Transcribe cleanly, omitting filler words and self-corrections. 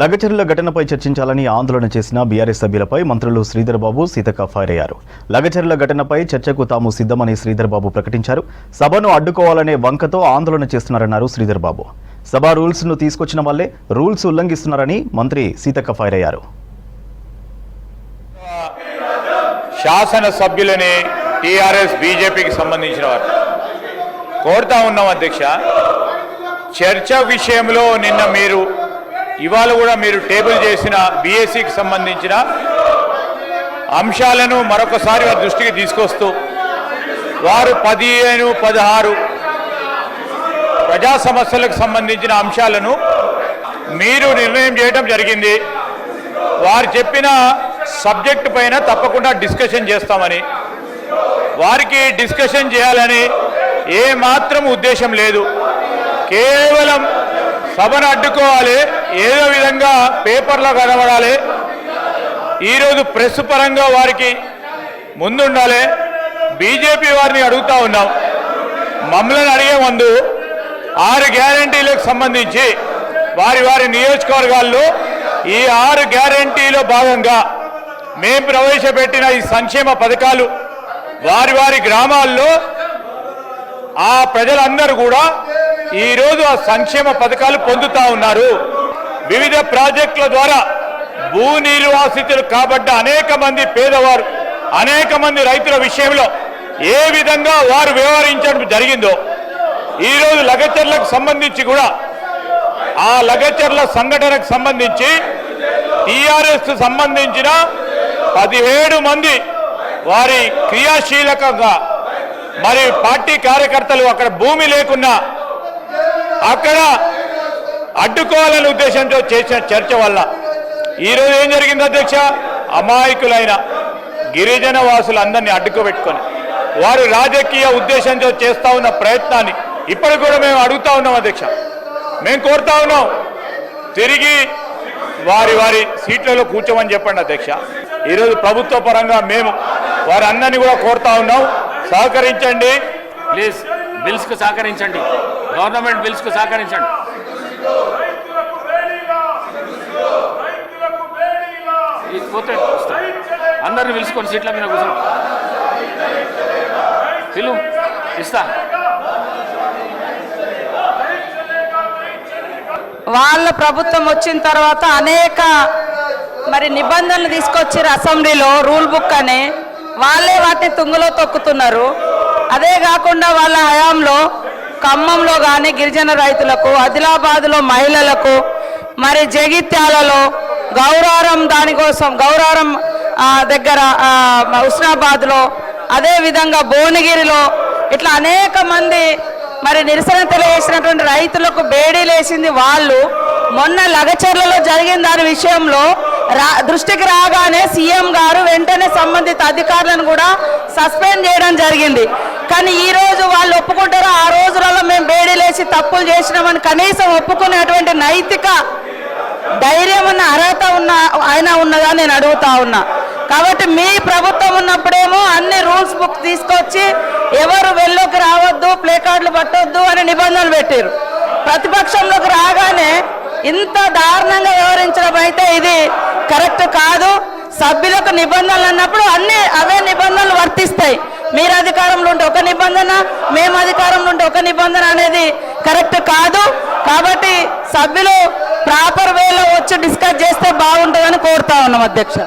లగచర్ల ఘటనపై చర్చించాలని ఆందోళన చేసిన బీఆర్ఎస్ సభ్యులపై మంత్రులు శ్రీధర్ బాబు సీతక్క ఫైర్ అయ్యారు. లగచర్ల ఘటనపై చర్చకు తాము సిద్ధమని శ్రీధర్ బాబు ప్రకటించారు. సభను అడ్డుకోవాలనే వంకతో ఆందోళన చేస్తున్నారన్నారు శ్రీధర్ బాబు. సభ రూల్స్ ను తీసుకొచ్చిన వల్లే రూల్స్ ఉల్లంఘిస్తున్నారని మంత్రి సీతక్క ఫైర్ అయ్యారు. శాసన సభ్యులని టీఆర్ఎస్ బీజేపీకి సంబంధించిన వారు కోరుతా ఉన్నాం అధ్యక్ష, చర్చ విషయంలో నిన్న మీరు ఇవాళ కూడా మీరు టేబుల్ చేసిన బీఎస్సీకి సంబంధించిన అంశాలను మరొకసారి వారి దృష్టికి తీసుకొస్తూ వారు 15, 16 ప్రజా సమస్యలకు సంబంధించిన అంశాలను మీరు నిర్ణయం చేయడం జరిగింది. వారు చెప్పిన సబ్జెక్టు పైన తప్పకుండా డిస్కషన్ చేస్తామని, వారికి డిస్కషన్ చేయాలని ఏమాత్రం ఉద్దేశం లేదు. కేవలం సభను అడ్డుకోవాలి, ఏదో విధంగా పేపర్లో కనబడాలి, ఈరోజు ప్రెస్ పరంగా వారికి ముందుండాలి. బీజేపీ వారిని అడుగుతా ఉన్నాం, మమ్మల్ని అడిగే ముందు 6 గ్యారంటీలకు సంబంధించి వారి వారి నియోజకవర్గాల్లో ఈ 6 గ్యారంటీలో భాగంగా మేము ప్రవేశపెట్టిన ఈ సంక్షేమ పథకాలు వారి వారి గ్రామాల్లో ఆ ప్రజలందరూ కూడా ఈరోజు ఆ సంక్షేమ పథకాలు పొందుతా ఉన్నారు. వివిధ ప్రాజెక్టుల ద్వారా భూ నిర్వాసితులు కాబడ్డ అనేక మంది పేదవారు, అనేక మంది రైతుల విషయంలో ఏ విధంగా వారు వ్యవహరించడం జరిగిందో ఈరోజు లగచర్లకు సంబంధించి కూడా ఆ లగచర్ల సంఘటనకు సంబంధించి టీఆర్ఎస్ సంబంధించిన 17 మంది వారి క్రియాశీలకంగా మరి పార్టీ కార్యకర్తలు అక్కడ భూమి లేకున్నా అక్కడ అడ్డుకోవాలనే ఉద్దేశంతో చేసిన చర్చ వల్ల ఈరోజు ఏం జరిగింది అధ్యక్ష, అమాయకులైన గిరిజన వాసులందరినీ అడ్డుకోబెట్టుకొని వారు రాజకీయ ఉద్దేశంతో చేస్తా ఉన్న ప్రయత్నాన్ని ఇప్పటికి కూడా మేము అడుగుతా ఉన్నాం అధ్యక్ష. మేము కోరుతా ఉన్నాం, తిరిగి వారి వారి సీట్లలో కూర్చోమని చెప్పండి అధ్యక్ష. ఈరోజు ప్రభుత్వ పరంగా మేము వారి అందరినీ కూడా కోరుతా ఉన్నాం, సహకరించండి ప్లీజ్, బిల్స్ కు సహకరించండి, గవర్నమెంట్ బిల్స్ కు సహకరించండి. పోతే అందరిని పిలుచుకొని సీట్ల మీద కూర్చోండి, పిలువు ఇస్తా. వాళ్ళ ప్రభుత్వం వచ్చిన తర్వాత అనేక నిబంధనలు తీసుకొచ్చారు అసెంబ్లీలో, రూల్ బుక్ అని వాళ్ళే వాటిని తుంగలో తొక్కుతున్నారు. అదే కాకుండా వాళ్ళ హయాంలో ఖమ్మంలో కానీ గిరిజన రైతులకు, ఆదిలాబాద్లో మహిళలకు, జగిత్యాలలో గౌరారం దానికోసం గౌరారం దగ్గర హుస్నాబాద్లో, అదేవిధంగా భువనగిరిలో ఇట్లా అనేక మంది నిరసన తెలియజేసినటువంటి రైతులకు బేడీలేసింది వాళ్ళు. మొన్న లగచర్లలో జరిగిన దాని విషయంలో దృష్టికి రాగానే సీఎం గారు వెంటనే సంబంధిత అధికారులను కూడా సస్పెండ్ చేయడం జరిగింది. కానీ ఈ రోజు వాళ్ళు ఒప్పుకుంటారు, ఆ రోజులలో మేము బేడీలేసి తప్పులు చేసినామని కనీసం ఒప్పుకునేటువంటి నైతిక ధైర్యం ఉన్న అర్హత ఆయన ఉన్నదా నేను అడుగుతా ఉన్నా. కాబట్టి మీ ప్రభుత్వం ఉన్నప్పుడేమో అన్ని రూల్స్ బుక్ తీసుకొచ్చి ఎవరు వెళ్ళలోకి రావద్దు, ప్లే కార్డులు పట్టొద్దు అని నిబంధనలు పెట్టారు. ప్రతిపక్షంలోకి రాగానే ఇంత దారుణంగా వ్యవహరించడం అయితే ఇది కరెక్ట్ కాదు. సభ్యులకు నిబంధనలు అన్నప్పుడు అన్ని అవే నిబంధనలు వర్తిస్తాయి. మీరు అధికారంలో ఉంటే ఒక నిబంధన, మేము అధికారంలో ఉంటే ఒక నిబంధన అనేది కరెక్ట్ కాదు. కాబట్టి సభ్యులు ప్రాపర్ వేలో వచ్చి డిస్కస్ చేస్తే బాగుంటుందని కోరుతా ఉన్నాం అధ్యక్ష.